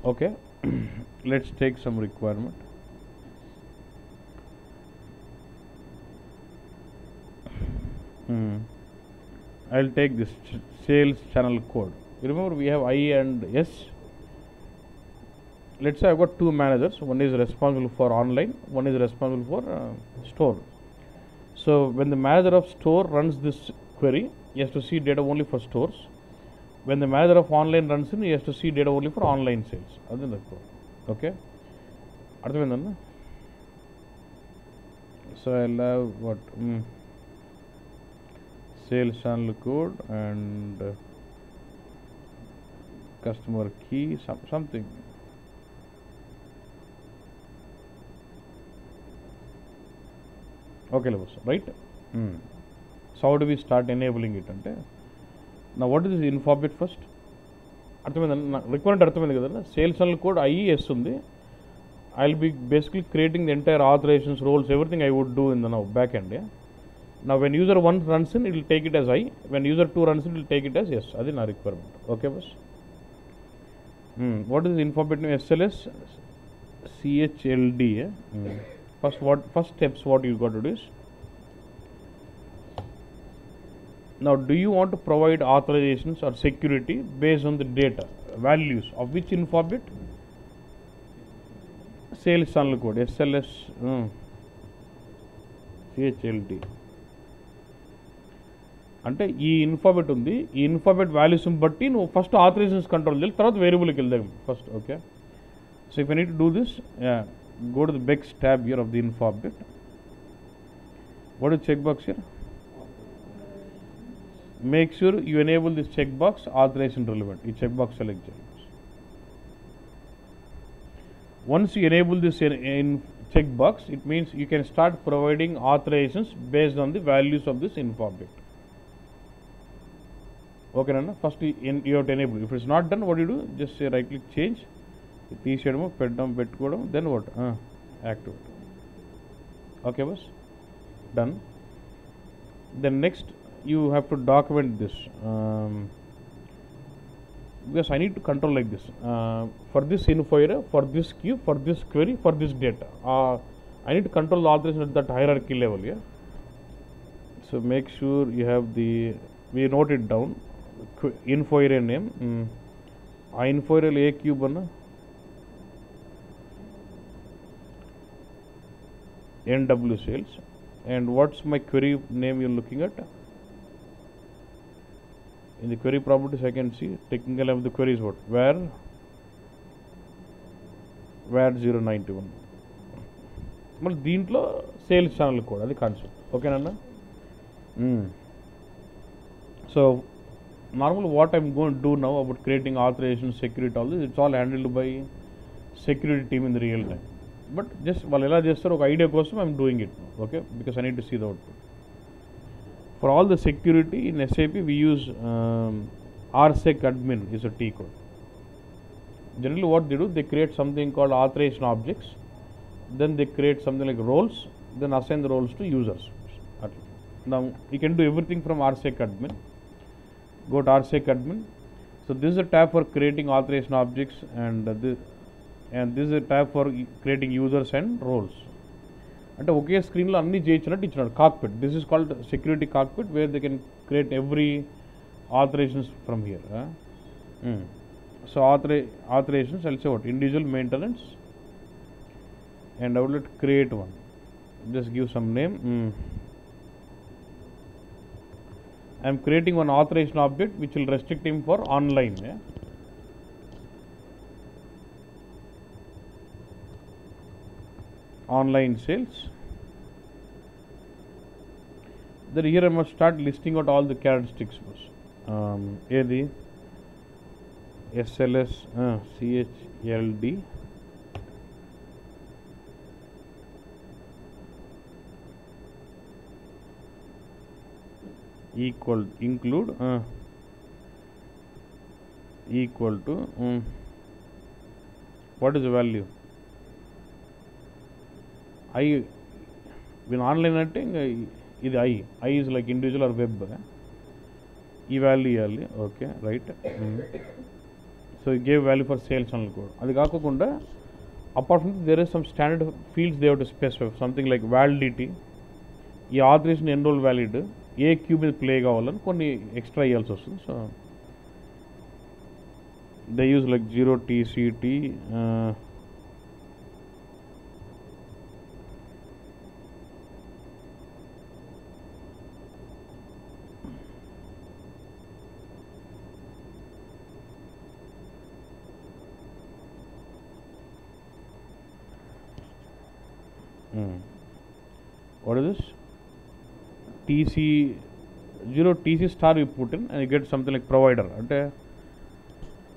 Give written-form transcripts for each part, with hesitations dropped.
Okay. Let's take some requirement. I'll take this sales channel code. You remember we have I and S. Let's say I've got two managers. One is responsible for online, one is responsible for store. So when the manager of store runs this query, he has to see data only for stores. When the manager of online runs in, he has to see data only for online sales. That's the code. Okay. అర్థమైందన్న. So I'll have what sales channel code and customer key, something. Okay, right? So how do we start enabling it? Now what is this info bit first? అర్థమైందన్న, requirement అర్థమైంది కదన్నా. Sales channel code is ఉంది. I'll be basically creating the entire authorizations, roles, everything I would do in the now back end. Yeah. Now when user 1 runs in, it will take it as I. When user 2 runs in, it will take it as yes. That is our requirement. Okay, boss. What is the info bit name? SLS CHLD. Yeah? First steps what you got to do is, now do you want to provide authorizations or security based on the data values of which info bit? Sales channel code SLS CHLD అంటే ఈ ఇన్ఫాబెట్ ఉంది. ఈ ఇన్ఫాబెట్ వాల్యూస్ని బట్టి నువ్వు first authorisations control చేయాలి, తర్వాత వేరియబుల్కి వెళ్దాం first. Okay. So if you need to do this, go to the BEx tab here of the info bit. What is check box here? Make sure you enable this check box authorization relevant. ఈ check box select చేయాలి. Once you enable this in checkbox, it means you can start providing authorizations based on the values of this info object. Okay, Nana? First you have to enable. If it's not done, what do you do? Just say right click, change, then what? Activate. Okay, boss? Done. Then next you have to document this. Because I need to control like this. For this info area, for this queue, for this query, for this data. I need to control the authorization at that hierarchy level. Yeah. So make sure you have we note it down. Info area name. Info area A cube anna. NW sales. And what's my query name you're looking at? In the query properties, I can see technical name of the query is what? Where 091. మళ్ళీ దీంట్లో sales channel code, అది concept. ఓకేనన్నా. So normal what I'm going to do now about creating authorization, security, all this it's all handled by security team in the real time. But just వాళ్ళు ఎలా చేస్తారో ఒక idea కోసం I'm doing it. Okay, because I need to see the output. For all the security in SAP, we use RSec admin is a T code. Generally what they do, they create something called authorization objects, then they create something like roles, then assign the roles to users. Now you can do everything from RSec admin. Go to RSec admin. So this is a tab for creating authorization objects, and this is a tab for creating users and roles. అంటే ఒకే స్క్రీన్లో అన్నీ చేయించినట్టు ఇచ్చినాడు. Cockpit, this is called security cockpit, where they can create every authorizations from here. So authorizations I'll say what? Individual maintenance, and I would let create one. Just give some name. I'm creating one authorization object which will restrict him for online. Online sales. Then here I must start listing out all the characteristics. AD SLS CHLD equal include equal to what is the value? I when online అంటే ఇది I is like individual or web. ఈ value ఇవ్వాలి. Okay, right. So ఈ gave value for sales channel code. అది కాకుండా apart from there is some standard fields they have to specify something like validity, ఈ authorization ఎన్ని రోజులు valid, ఏ queue మీద ప్లే కావాలని కొన్ని ఎక్స్ట్రా ఇవ్వాల్సి వస్తుంది. So they use like 0TCT, what is this? TC star you put in and you get something like provider. Ante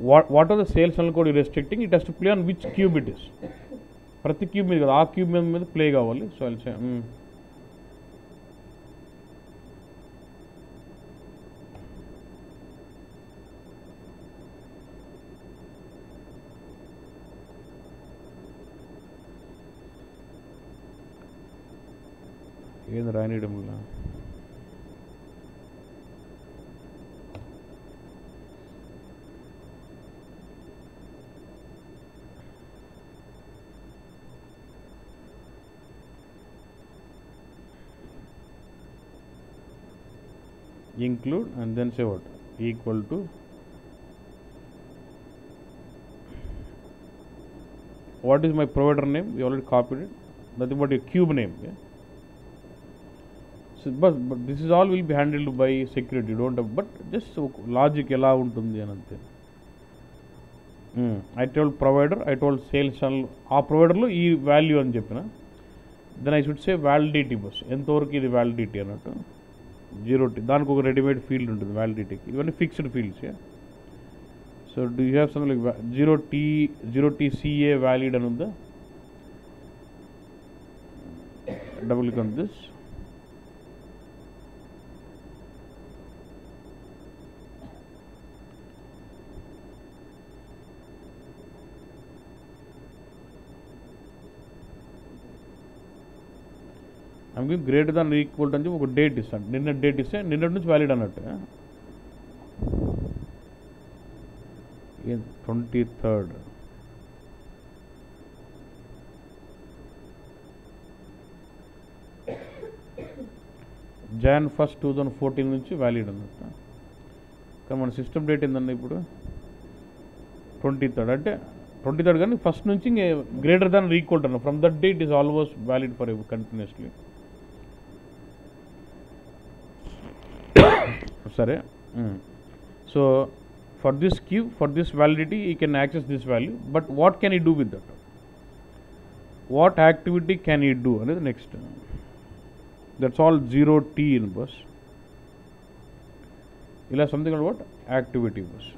what are the sales channel code you restricting? It has to play on which cube it is. Prati cube మీద కదా, ఆ cube మీద play కావాలి. So I'll say ఏంది రాయనీయడం వల్ల include and then say what equal to what is my provider name, we already copied it, nothing but a cube name. Yeah, so but this is all will be handled by security, you don't have, but just logic ఎలా ఉంటుంది అని అంతే. I told provider, I told sales channel, ఆ ప్రొవైడర్లో ఈ value అని చెప్పిన, then I should say validity బస్ ఎంతవరకు ఇది వ్యాలిడిటీ అన్నట్టు. 0T దానికి ఒక రెడీమేడ్ ఫీల్డ్ ఉంటుంది వ్యాలిడిటీకి, ఇవన్నీ fixed fields. So do you have some like 0TCA valid అని ఉందా, double click on this. I'm greater than equal అని చెప్పి ఒక డేట్ ఇస్తాను, నిన్న డేట్ ఇస్తే నిన్నటి నుంచి వ్యాలిడ్ అన్నట్టు. 23rd Jan 1st 2014 నుంచి వ్యాలిడ్ అన్నట్టు. కానీ మన సిస్టమ్ డేట్ ఏందన్న ఇప్పుడు 23rd, అంటే 23rd కానీ ఫస్ట్ నుంచి గ్రేటర్ దాన్ ఈక్వల్ అన్న, from that date is almost valid forever continuously. సరే, so for this Q, for this validity you can access this value, but what can you do with that, what activity can you do అనేది next. That's all 0T in bus, ఇలా something what activity bus.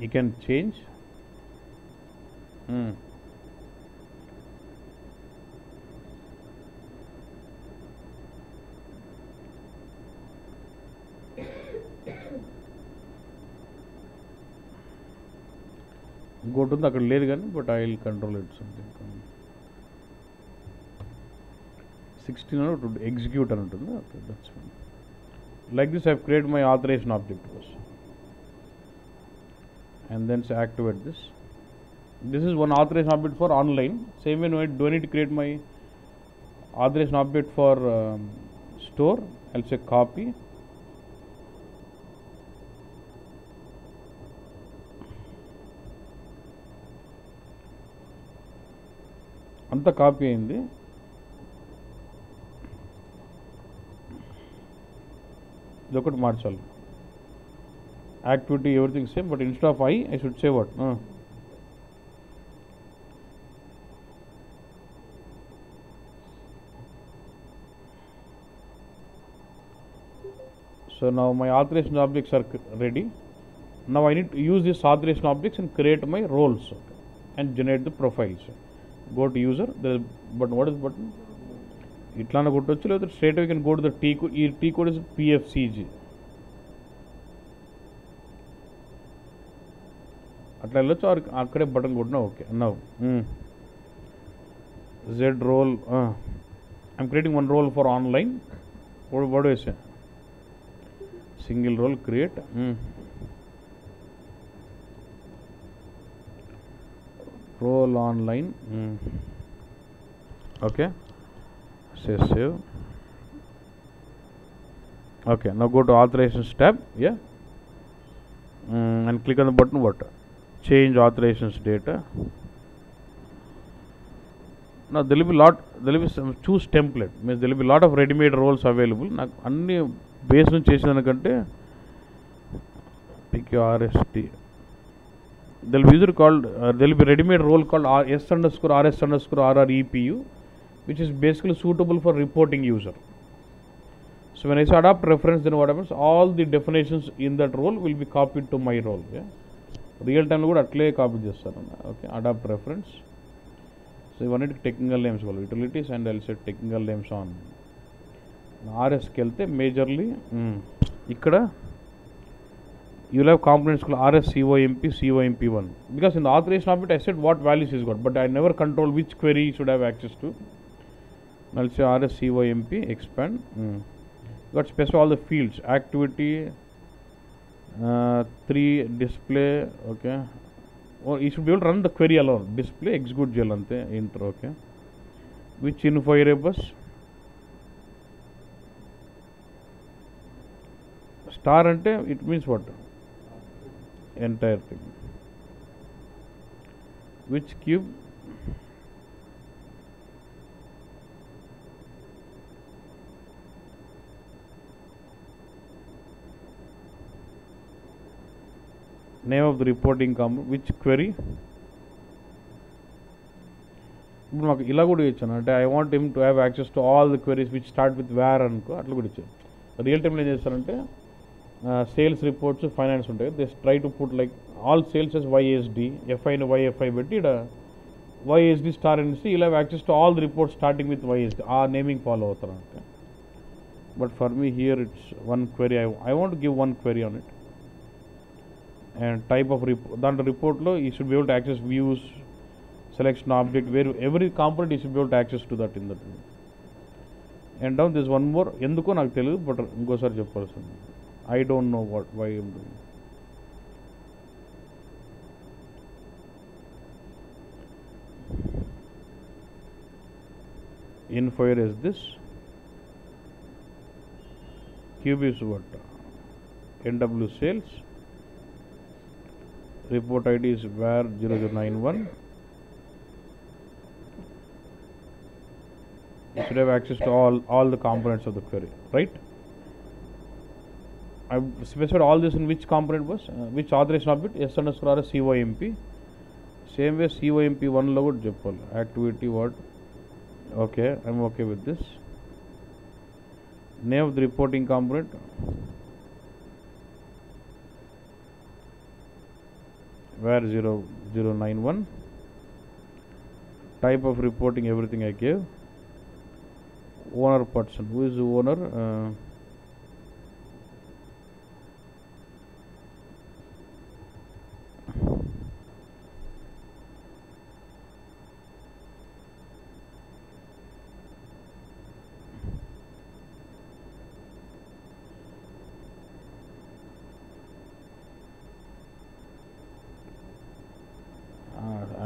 You can change ఇంకోటి ఉంది అక్కడ లేదు కానీ, but I will control it something 16 అని execute అని ఉంటుంది. Okay, that's fine. Like this I have create my authorization object బస్, and then say activate this. This is one authorization object for online. Same way, do I need to create my authorization object for store? I'll say copy. అంతా copy అయింది. ఇదొకటి మార్చాలి. Activity, everything same, but instead of I should say what? So now my authorization objects are ready. Now I need to use these authorization objects and create my roles and generate the profiles. Go to user, but what is button? ఇట్లానే కొట్టొచ్చు, లేకపోతే straight away can go to the T code. ఈ T code is PFCG. అట్లా వెళ్ళొచ్చు, అక్కడే button కొట్టినా okay. Now Z role, I'm creating one role for online. What do I say? Single role create. Role online. Okay. Say save. Okay, now go to authorizations tab. Yeah. And click on the button what? Change authorizations data. Now there will be some choose template, means there will be lot of ready-made roles available. నాకు అన్ని base నుంచి చేసేదానికంటే pick your RST. There will be user called there will be ready-made role called S_RS_RR_EPU, which is basically suitable for reporting user. So when I say adopt reference, then what happens? All the definitions in that role will be copied to my role. Yeah, real time lo kuda atle copy chestaru. Okay, adopt reference. So you want technical names, utilities, and I'll set technical names on RS ki velte majorly ikkada you will have components called RS COMP COMP1, because in the authorization of it I said what values is got, but I never control which query you should have access to. I'll say RS COMP expand. Got specify all the fields, activity 3 display. Okay, or you should be able to run the query alone. Display execute ante enter. Okay, which info erebus star ante it means what? Entire thing. Which cube? Name of the reporting component, which query? ఇప్పుడు మాకు ఇలా కూడా ఇచ్చాను అంటే I want him to have access to all the queries which start with where అనుకో, అట్లా కూడా ఇచ్చాను. రియల్ టైంలో ఏం చేస్తారంటే సేల్స్ రిపోర్ట్స్ ఫైనాన్స్ ఉంటాయి, they try to put like all sales S YSD ఎఫ్ఐని వైఎఫ్ఐ పెట్టి ఇక్కడ వైఎస్డి స్టార్ అనేసి ఇలా access to all the reports starting with YSD ఆ నేమింగ్ ఫాలో అవుతారంటే. But for me here it's one query, I want give one query on it. And type of report, దాంట్లో రిపోర్ట్లో you should be able to access views, selection object, where every component you should be able to access to that in that. And down there's one more, ఎందుకో నాకు తెలియదు but ఇంకోసారి చెప్పాల్సింది. I don't know why I'm doing. Info is this, cube is what? NW sales, report ID is var 0091. You should have access to all the components of the query, right? I specified all this in which component was which authorization of it, S_RS COMP. Same way COMP1 lo kuda cheppali, activity what? Okay, I'm okay with this. Name of the reporting component, var 0091. Type of reporting, everything I gave. Owner person, who is the owner?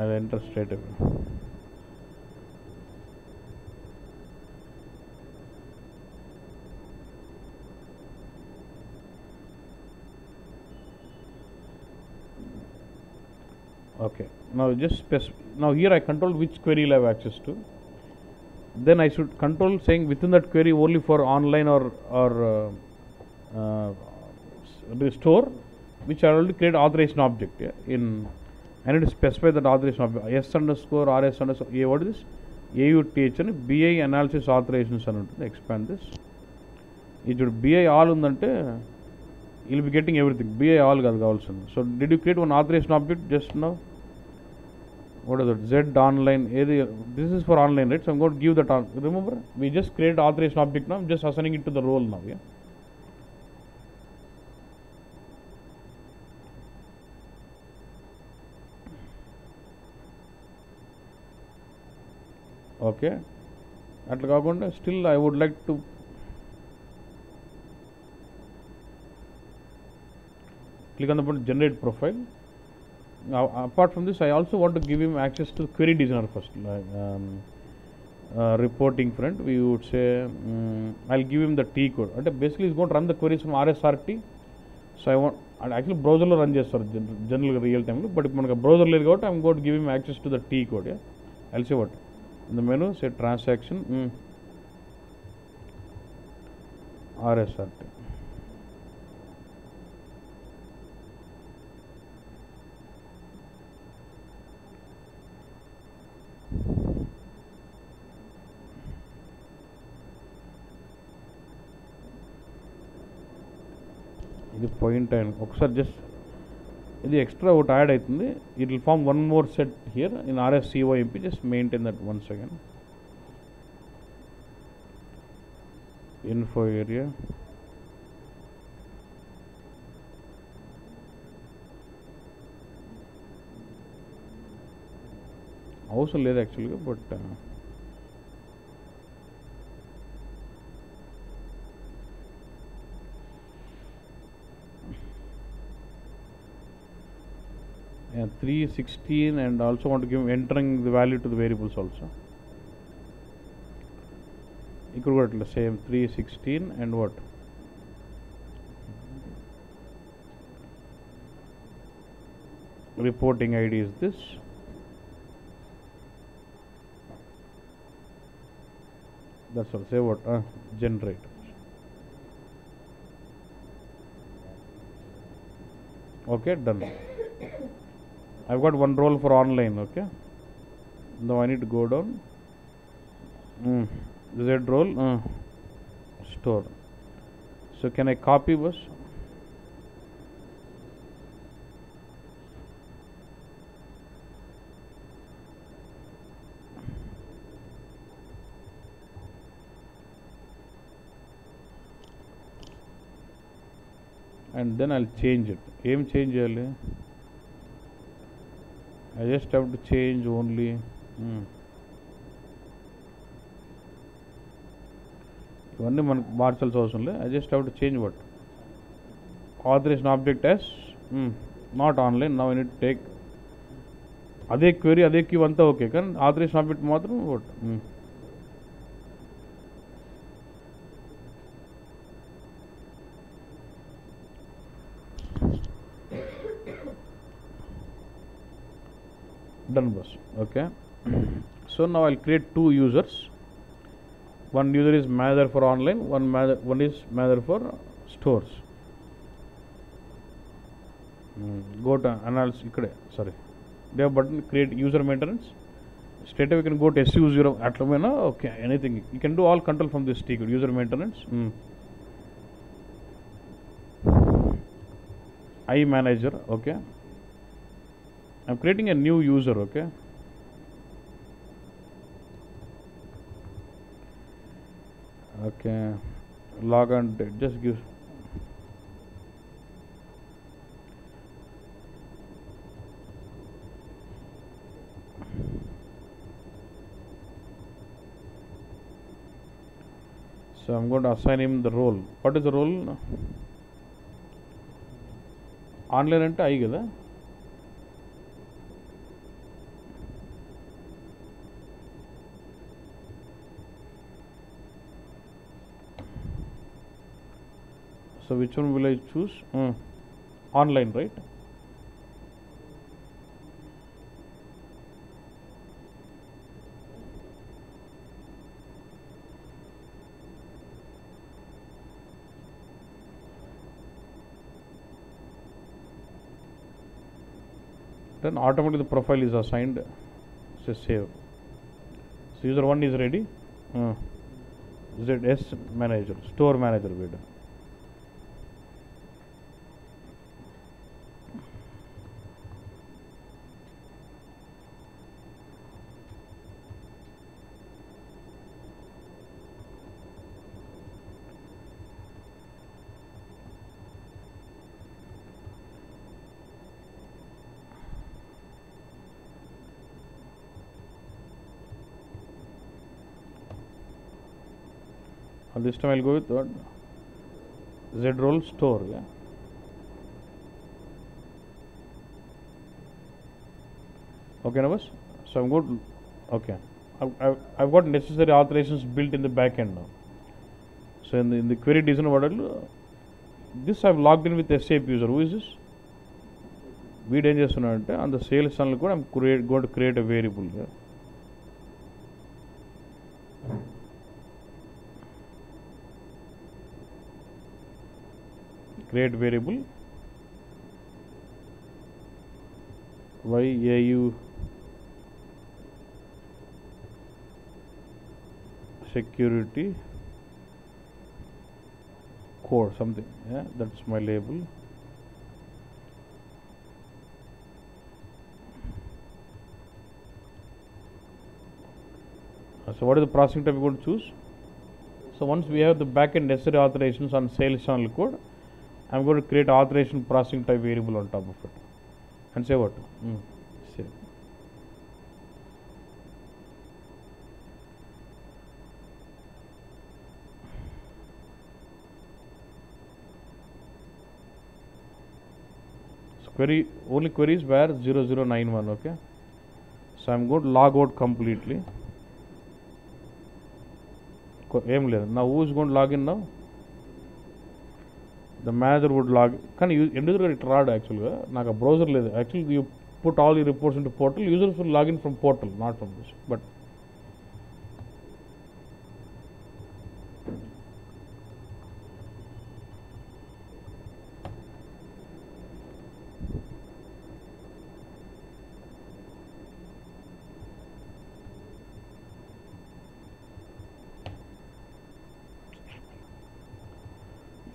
I'll enter straight away. Okay, now just now here I control which query I'll have access to. Then I should control saying within that query only for online or store, which I already create authorization object. Yeah, in I need to specify that authorization object, S_RS_A, what is this? AUTH and BI analysis authorizations అని ఉంటుంది. Expand this. ఇప్పుడు BI all ఉందంటే you'll be getting everything. BI all కాదు కావాల్సింది. So did you create one authorization object just now? What is that? Z online area. This is for online, right? So I'm going to give that. Remember, we just create authorization object now. I'm just assigning it to the role now. Yeah. Okay, అట్లా కాకుండా still I would like to click on the button generate profile. Now apart from this, I also want to give him access to query designer first, like reporting front. We would say I'll give him the T code. And basically he's going to run the queries from RSRT. So I want, and actually browser lo run chestar general real time lo, but if manaka browser లేదు కాబట్టి I'm going to give him access to the T code. Yeah, I'll say what in the menu, say transaction RSRT. ఇది point అయిన ఒకసారి just ఇది extra ఒకటి add అవుతుంది. It will form one more set here in RSCOMP. Just maintain that once again. Info area, అవసరం లేదు యాక్చువల్గా, but and 316, and also want to give entering the value to the variables also. Equal what, same 316 and what, reporting ID is this. That's all. Say what, generate. Okay, done. I've got one role for online. Okay, now I need to go down. Z role, store. So can I copy bus? And then I'll change it. Aim change చేయాలి. I just have to change only ఇవన్నీ మనకు మార్చాల్సిన అవసరం లేదు. I just have to change what, authorization object as not online. Now I need to take అదే query అదే queue అంతా okay, కానీ ఆథరైజేషన్ ఆబ్జెక్ట్ మాత్రం what done boss. Okay, so now I'll create two users. One user is manager for online, one is manager for stores. Go to analysis ikkade, sorry, they have button create user maintenance. Straight away we can go to SU0 atlamena. Okay, anything you can do, all control from this ticket user maintenance. I manager. Okay, I'm creating a new user. Okay, okay, log on, just give so I'm going to assign him the role. What is the role? Online ante I kada. So which one will I choose? Online, right? Then automatically the profile is assigned. Say save. So user 1 is ready. ZS manager, store manager beta. this time I'll go with what? Z-roll store. Yeah. Okay, now, so I'm good. Okay, I've got necessary authorizations built in the back end now. So in the query design, what I'll do, this I've logged in with SAP user. Who is this? వీడు ఏం చేస్తున్నాడంటే on the sales channel కూడా I'm going to create a variable. Create variable YAU security code something. Yeah, that's my label. So what is the processing type we're going to choose? So once we have the backend necessary authorizations on sales channel code, I'm going to create authorization processing type variable on top of it and say what? Save. So query, only queries where 0091, okay? So I'm going to log out completely. Now who is going to log in now? The manager would log. Can you user it rad actually? Like a browser, actually you put all your reports into portal. Users will log in from portal, not from this. But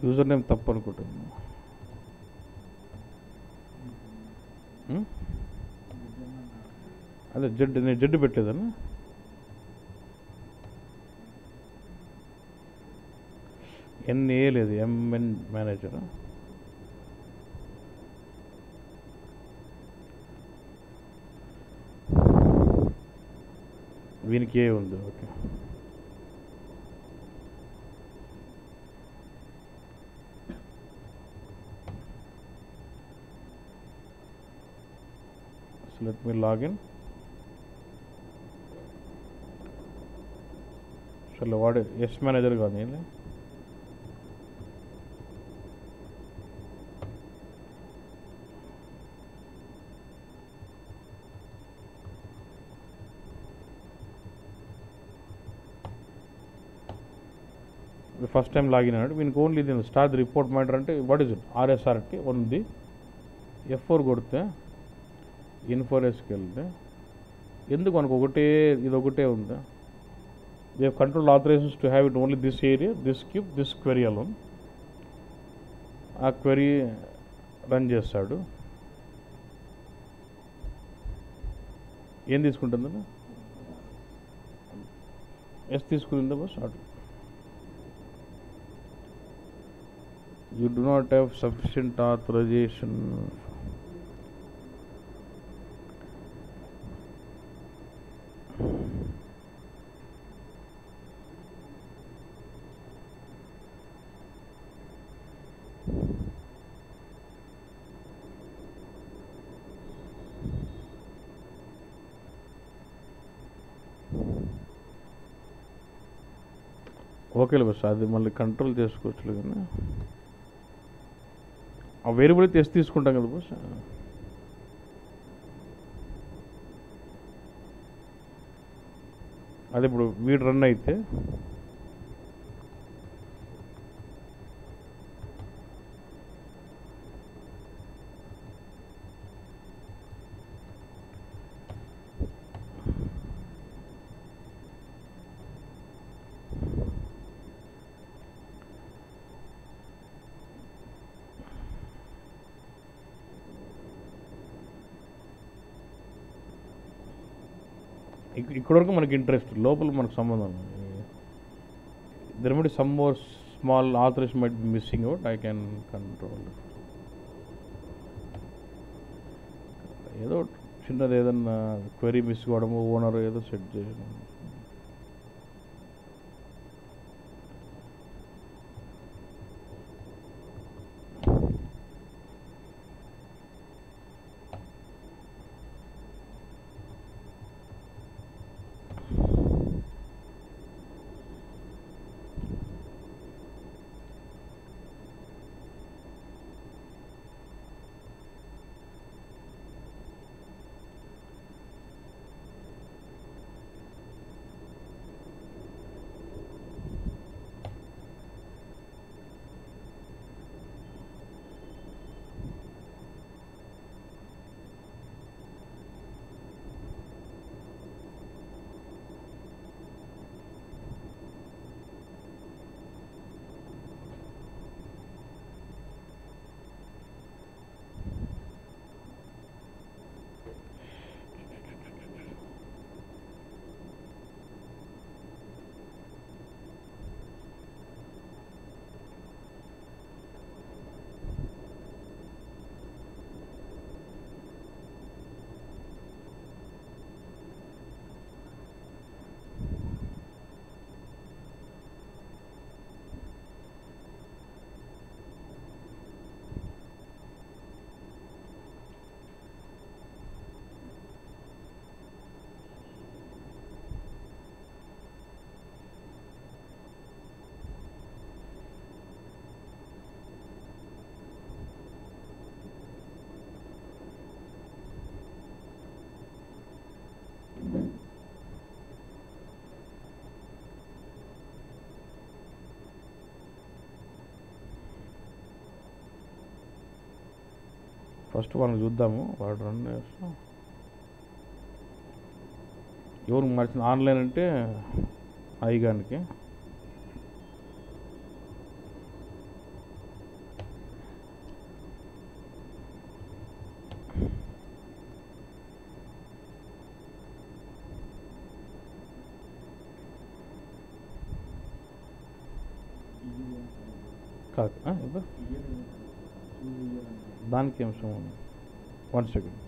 user name తప్పు అనుకుంటుంది. అదే నేను Z పెట్టలేదన్నా. NA లేదు, MN manager. వీనికి ఏ ఉంది. Okay, let me log in. చలో వాడు yes manager కానీ ఫస్ట్ టైం లాగిన్ అన్నాడు. వీనికి ఓన్లీ దీని స్టార్ట్ రిపోర్ట్ మ్యాటర్ అంటే వాట్ ఇస్ ఇట్? RSRT ఉంది. F4 కొడితే ఇన్ఫోరెస్కి వెళ్తే ఎందుకు మనకు ఒకటే ఇది ఒకటే ఉందా? We have control authorizations to have it only this area, this cube, this query alone. ఆ క్వెరీ రన్ చేస్తాడు. ఏం తీసుకుంటుందా? ఎస్ తీసుకుందా బస్. అటు you do not have sufficient authorization. ఓకేలే బస్, అది మళ్ళీ కంట్రోల్ చేసుకోవచ్చు. కానీ ఆ వేరియబుల్ అయితే తీసుకుంటాం కదా బస్. అదే ఇప్పుడు వీడు రన్ అయితే ఇక్కడ వరకు మనకి ఇంట్రెస్ట్, లోపల మనకు సంబంధం. There might be some more small authorization might be missing out. I can control. ఏదో చిన్నది ఏదన్నా క్వెరీ మిస్ కావడము, ఓనర్ ఏదో సెట్ చేయడం. ఫస్ట్ మనం చూద్దాము వాడు రన్ చేస్తాం. ఎవరికి మార్చింది ఆన్లైన్ అంటే ఐగానికి. కాదు దానికి ఏం సంబంధం? 1 సెకండ్.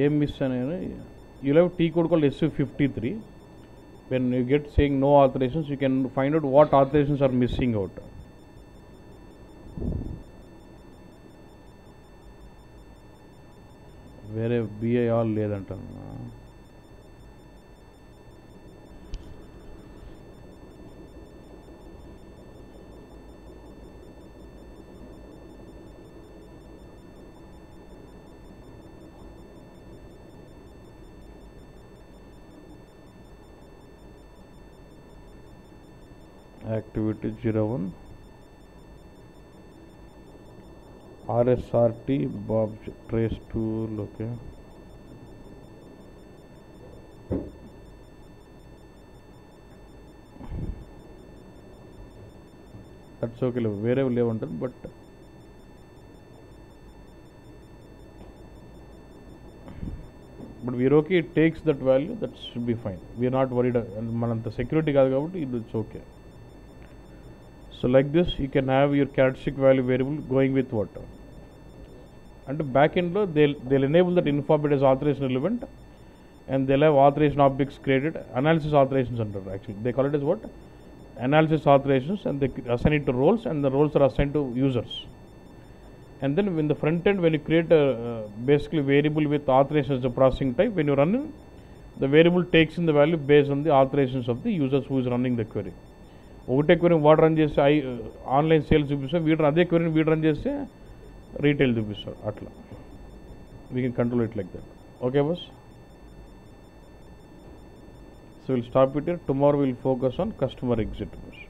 ఏం మిస్ అనేది you'll have T code called SU53. When you get saying no authorizations, you can find out what authorizations are missing out. వేరే BI all లేదంటాను. Activity 01 RSRT Bob trace tool. Okay, that's okay. Wherever level ఉంటుంది, but we're okay. It takes that value, that should be fine. We're not worried. And mananta security కాదు కాబట్టి it's okay. So like this you can have your characteristic value variable going with what? And back end lo they'll enable that inform it as authorization element, and they'll have authorization objects created, analysis authorizations under. Actually they call it as what? Analysis authorizations, and they assign it to roles, and the roles are assigned to users. And then in the front end, when you create a basically variable with authorization as a processing type, when you run in, the variable takes in the value based on the authorizations of the users who is running the query. ఒకటే query వాడు run చేస్తే online sales చూపిస్తాం, వీడు అదే క్వెరీని వీడు run చేస్తే retail చూపిస్తారు. అట్లా we can control it like that. Okay bus. So will stop it here. Tomorrow will focus on customer exit bus.